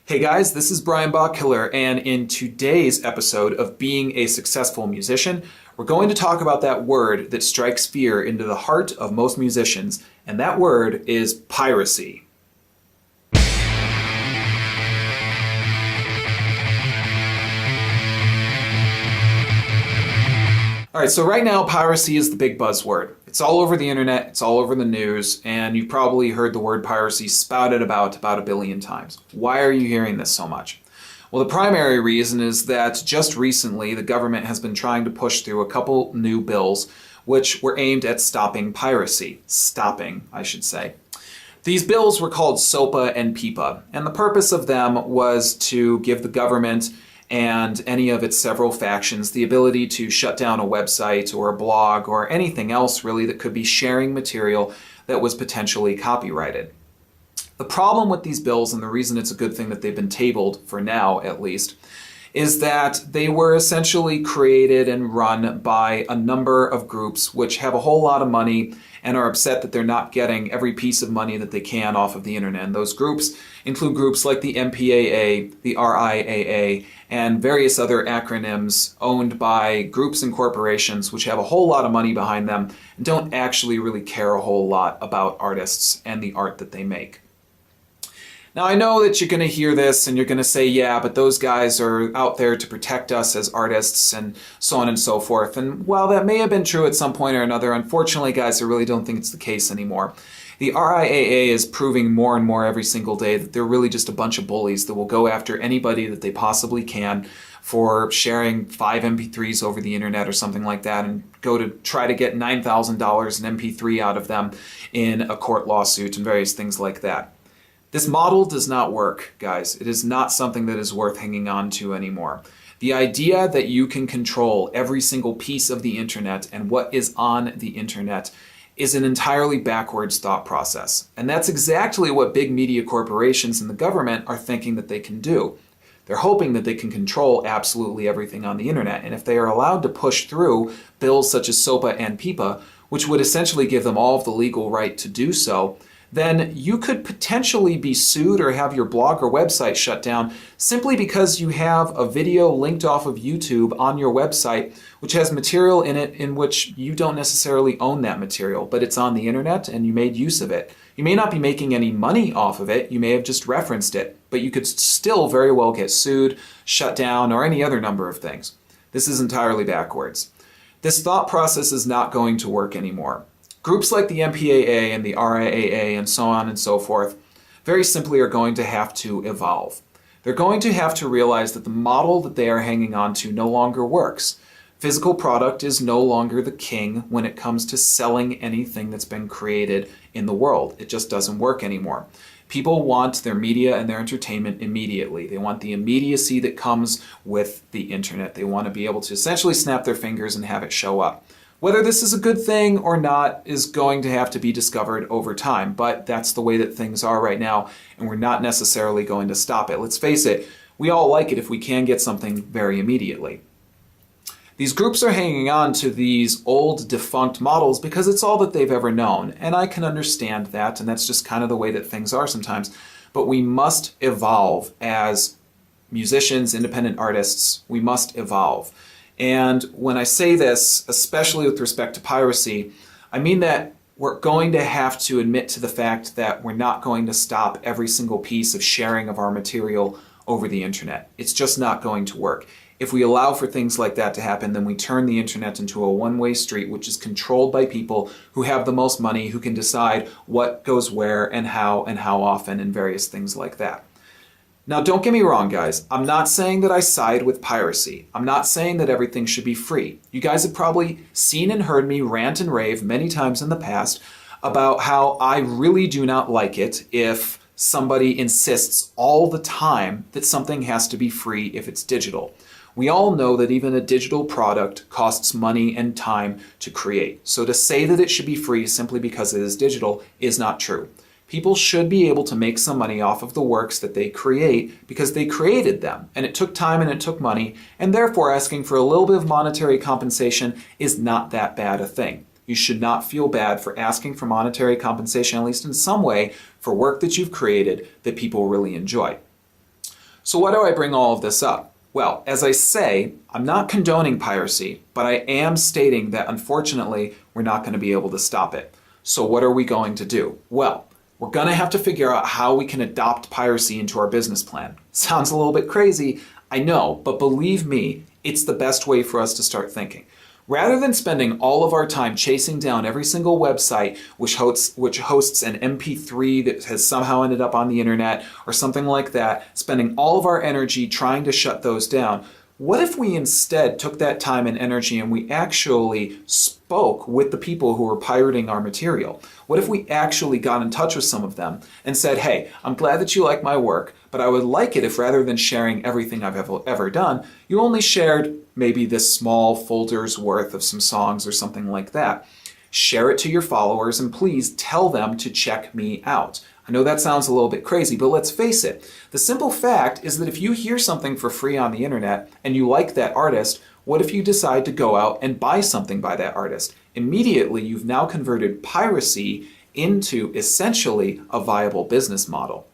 Hey guys, this is Brian Bachkiller, and in today's episode of Being a Successful Musician, we're going to talk about that word that strikes fear into the heart of most musicians, and that word is piracy. All right, so right now, piracy is the big buzzword. It's all over the internet, it's all over the news, and you've probably heard the word piracy spouted about a billion times. Why are you hearing this so much? Well, the primary reason is that just recently, the government has been trying to push through a couple new bills which were aimed at stopping piracy. Stopping, I should say. These bills were called SOPA and PIPA, and the purpose of them was to give the government and any of its several factions the ability to shut down a website or a blog or anything else really that could be sharing material that was potentially copyrighted. The problem with these bills, and the reason it's a good thing that they've been tabled for now at least, is that they were essentially created and run by a number of groups which have a whole lot of money and are upset that they're not getting every piece of money that they can off of the internet. And those groups include groups like the MPAA, the RIAA, and various other acronyms owned by groups and corporations which have a whole lot of money behind them and don't actually really care a whole lot about artists and the art that they make. Now, I know that you're going to hear this and you're going to say, yeah, but those guys are out there to protect us as artists and so on and so forth. And while that may have been true at some point or another, unfortunately, guys, I really don't think it's the case anymore. The RIAA is proving more and more every single day that they're really just a bunch of bullies that will go after anybody that they possibly can for sharing 5 MP3s over the internet or something like that and go to try to get $9,000 in MP3 out of them in a court lawsuit and various things like that. This model does not work, guys. It is not something that is worth hanging on to anymore. The idea that you can control every single piece of the internet and what is on the internet is an entirely backwards thought process. And that's exactly what big media corporations and the government are thinking that they can do. They're hoping that they can control absolutely everything on the internet. And if they are allowed to push through bills such as SOPA and PIPA, which would essentially give them all of the legal right to do so, then you could potentially be sued or have your blog or website shut down simply because you have a video linked off of YouTube on your website which has material in it in which you don't necessarily own that material, but it's on the internet and you made use of it. You may not be making any money off of it, you may have just referenced it, but you could still very well get sued, shut down, or any other number of things. This is entirely backwards. This thought process is not going to work anymore. Groups like the MPAA and the RIAA and so on and so forth very simply are going to have to evolve. They're going to have to realize that the model that they are hanging on to no longer works. Physical product is no longer the king when it comes to selling anything that's been created in the world. It just doesn't work anymore. People want their media and their entertainment immediately. They want the immediacy that comes with the internet. They want to be able to essentially snap their fingers and have it show up. Whether this is a good thing or not is going to have to be discovered over time, but that's the way that things are right now, and we're not necessarily going to stop it. Let's face it, we all like it if we can get something very immediately. These groups are hanging on to these old defunct models because it's all that they've ever known, and I can understand that, and that's just kind of the way that things are sometimes, but we must evolve as musicians, independent artists. We must evolve. And when I say this, especially with respect to piracy, I mean that we're going to have to admit to the fact that we're not going to stop every single piece of sharing of our material over the internet. It's just not going to work. If we allow for things like that to happen, then we turn the internet into a one-way street which is controlled by people who have the most money, who can decide what goes where and how often and various things like that. Now, don't get me wrong, guys. I'm not saying that I side with piracy. I'm not saying that everything should be free. You guys have probably seen and heard me rant and rave many times in the past about how I really do not like it if somebody insists all the time that something has to be free if it's digital. We all know that even a digital product costs money and time to create. So to say that it should be free simply because it is digital is not true. People should be able to make some money off of the works that they create because they created them, and it took time and it took money, and therefore asking for a little bit of monetary compensation is not that bad a thing. You should not feel bad for asking for monetary compensation, at least in some way, for work that you've created that people really enjoy. So why do I bring all of this up? Well, as I say, I'm not condoning piracy, but I am stating that unfortunately, we're not going to be able to stop it. So what are we going to do? Well, we're going to have to figure out how we can adopt piracy into our business plan. Sounds a little bit crazy, I know, but believe me, it's the best way for us to start thinking. Rather than spending all of our time chasing down every single website which hosts an MP3 that has somehow ended up on the internet or something like that, spending all of our energy trying to shut those down, what if we instead took that time and energy and we actually spoke with the people who were pirating our material? What if we actually got in touch with some of them and said, hey, I'm glad that you like my work, but I would like it if rather than sharing everything I've ever done, you only shared maybe this small folder's worth of some songs or something like that. Share it to your followers and please tell them to check me out. I know that sounds a little bit crazy, but let's face it. The simple fact is that if you hear something for free on the internet and you like that artist, what if you decide to go out and buy something by that artist? Immediately, you've now converted piracy into essentially a viable business model.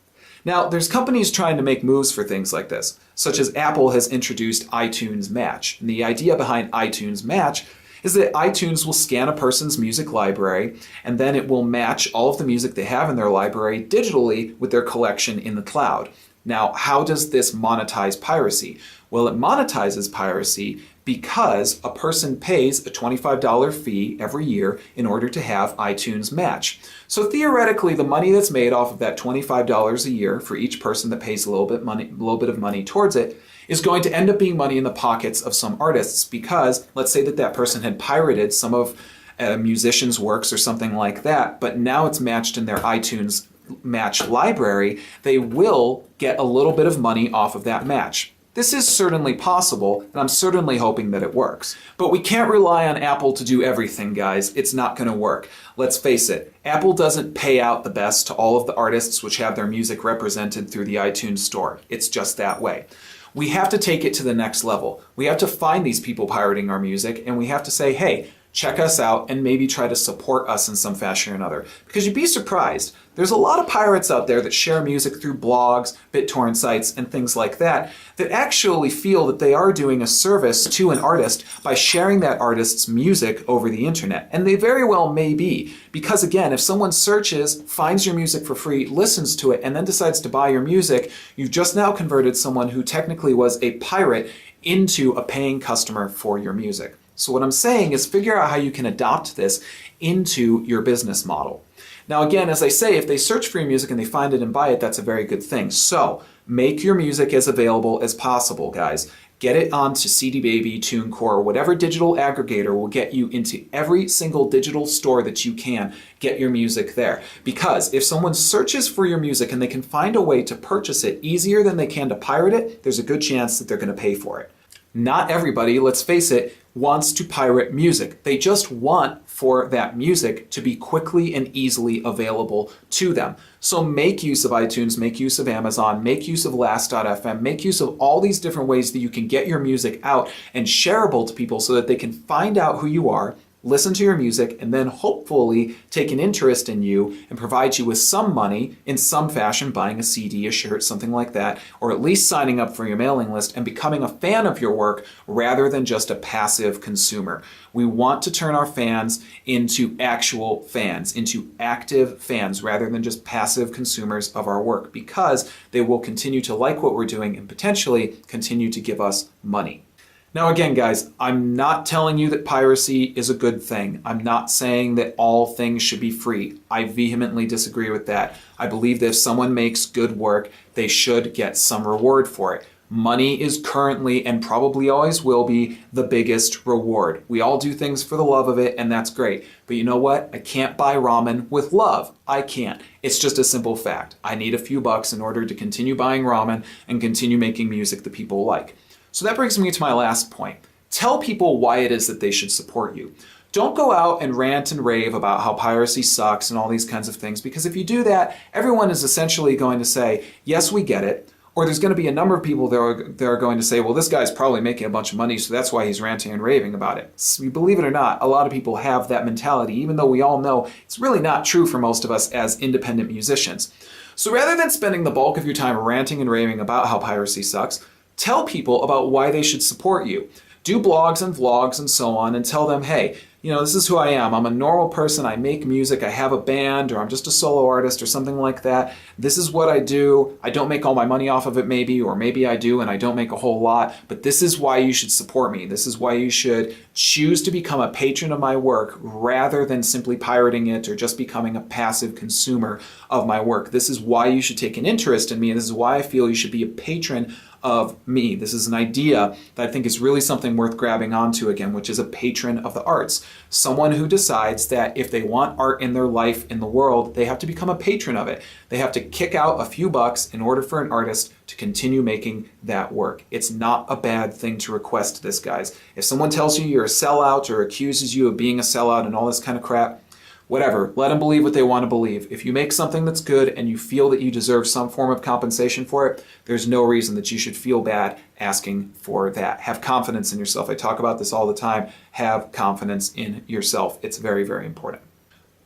Now, there's companies trying to make moves for things like this, such as Apple has introduced iTunes Match. And the idea behind iTunes Match is that iTunes will scan a person's music library and then it will match all of the music they have in their library digitally with their collection in the cloud. Now, how does this monetize piracy? Well, it monetizes piracy because a person pays a $25 fee every year in order to have iTunes Match. So theoretically, the money that's made off of that $25 a year for each person that pays a little bit of money towards it is going to end up being money in the pockets of some artists because let's say that person had pirated some of a musician's works or something like that, but now it's matched in their iTunes Match library, they will get a little bit of money off of that match. This is certainly possible, and I'm certainly hoping that it works. But we can't rely on Apple to do everything, guys. It's not going to work. Let's face it, Apple doesn't pay out the best to all of the artists which have their music represented through the iTunes store. It's just that way. We have to take it to the next level. We have to find these people pirating our music, and we have to say, hey, check us out and maybe try to support us in some fashion or another. Because you'd be surprised. There's a lot of pirates out there that share music through blogs, BitTorrent sites, and things like that actually feel that they are doing a service to an artist by sharing that artist's music over the internet. And they very well may be. Because again, if someone searches, finds your music for free, listens to it, and then decides to buy your music, you've just now converted someone who technically was a pirate into a paying customer for your music. So what I'm saying is figure out how you can adopt this into your business model. Now again, as I say, if they search for your music and they find it and buy it, that's a very good thing. So make your music as available as possible, guys. Get it onto CD Baby, TuneCore, whatever digital aggregator will get you into every single digital store that you can get your music there. Because if someone searches for your music and they can find a way to purchase it easier than they can to pirate it, there's a good chance that they're going to pay for it. Not everybody, let's face it, wants to pirate music. They just want for that music to be quickly and easily available to them. So make use of iTunes, make use of Amazon, make use of Last.fm, make use of all these different ways that you can get your music out and shareable to people so that they can find out who you are, listen to your music, and then hopefully take an interest in you and provide you with some money in some fashion, buying a CD, a shirt, something like that, or at least signing up for your mailing list and becoming a fan of your work rather than just a passive consumer. We want to turn our fans into actual fans, into active fans rather than just passive consumers of our work because they will continue to like what we're doing and potentially continue to give us money. Now again, guys, I'm not telling you that piracy is a good thing. I'm not saying that all things should be free. I vehemently disagree with that. I believe that if someone makes good work, they should get some reward for it. Money is currently and probably always will be the biggest reward. We all do things for the love of it, and that's great. But you know what? I can't buy ramen with love. I can't. It's just a simple fact. I need a few bucks in order to continue buying ramen and continue making music that people like. So that brings me to my last point. Tell people why it is that they should support you. Don't go out and rant and rave about how piracy sucks and all these kinds of things, because if you do that, everyone is essentially going to say, yes, we get it. Or there's going to be a number of people that are going to say, well, this guy's probably making a bunch of money, so that's why he's ranting and raving about it. So, believe it or not, a lot of people have that mentality, even though we all know it's really not true for most of us as independent musicians. So rather than spending the bulk of your time ranting and raving about how piracy sucks, tell people about why they should support you. Do blogs and vlogs and so on and tell them, hey, this is who I am. I'm a normal person. I make music. I have a band, or I'm just a solo artist or something like that. This is what I do. I don't make all my money off of it maybe, or maybe I do and I don't make a whole lot, but this is why you should support me. This is why you should choose to become a patron of my work rather than simply pirating it or just becoming a passive consumer of my work. This is why you should take an interest in me, and this is why I feel you should be a patron of me. This is an idea that I think is really something worth grabbing onto again, which is a patron of the arts. Someone who decides that if they want art in their life, in the world, they have to become a patron of it. They have to kick out a few bucks in order for an artist to continue making that work. It's not a bad thing to request this, guys. If someone tells you you're a sellout or accuses you of being a sellout and all this kind of crap, whatever, let them believe what they want to believe. If you make something that's good and you feel that you deserve some form of compensation for it, there's no reason that you should feel bad asking for that. Have confidence in yourself. I talk about this all the time. Have confidence in yourself. It's very, very important.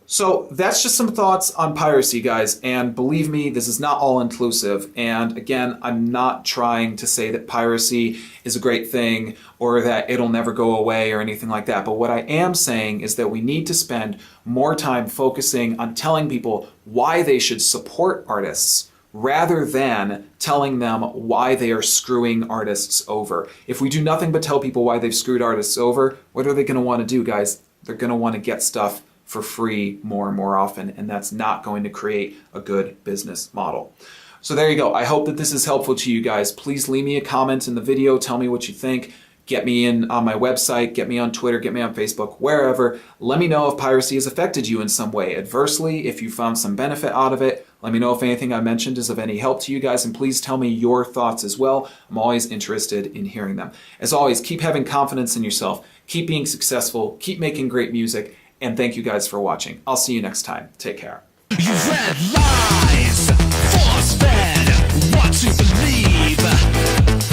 So that's just some thoughts on piracy, guys, and believe me, this is not all inclusive. And again, I'm not trying to say that piracy is a great thing or that it'll never go away or anything like that. But what I am saying is that we need to spend more time focusing on telling people why they should support artists rather than telling them why they are screwing artists over. If we do nothing but tell people why they've screwed artists over, what are they going to want to do, guys? They're going to want to get stuff for free more and more often, and that's not going to create a good business model. So there you go. I hope that this is helpful to you guys. Please leave me a comment in the video. Tell me what you think. Get me in on my website, get me on Twitter, get me on Facebook, wherever. Let me know if piracy has affected you in some way adversely, if you found some benefit out of it. Let me know if anything I mentioned is of any help to you guys, and please tell me your thoughts as well. I'm always interested in hearing them. As always, keep having confidence in yourself, keep being successful, keep making great music, and thank you guys for watching. I'll see you next time. Take care. You read lies, force-fed, what to believe.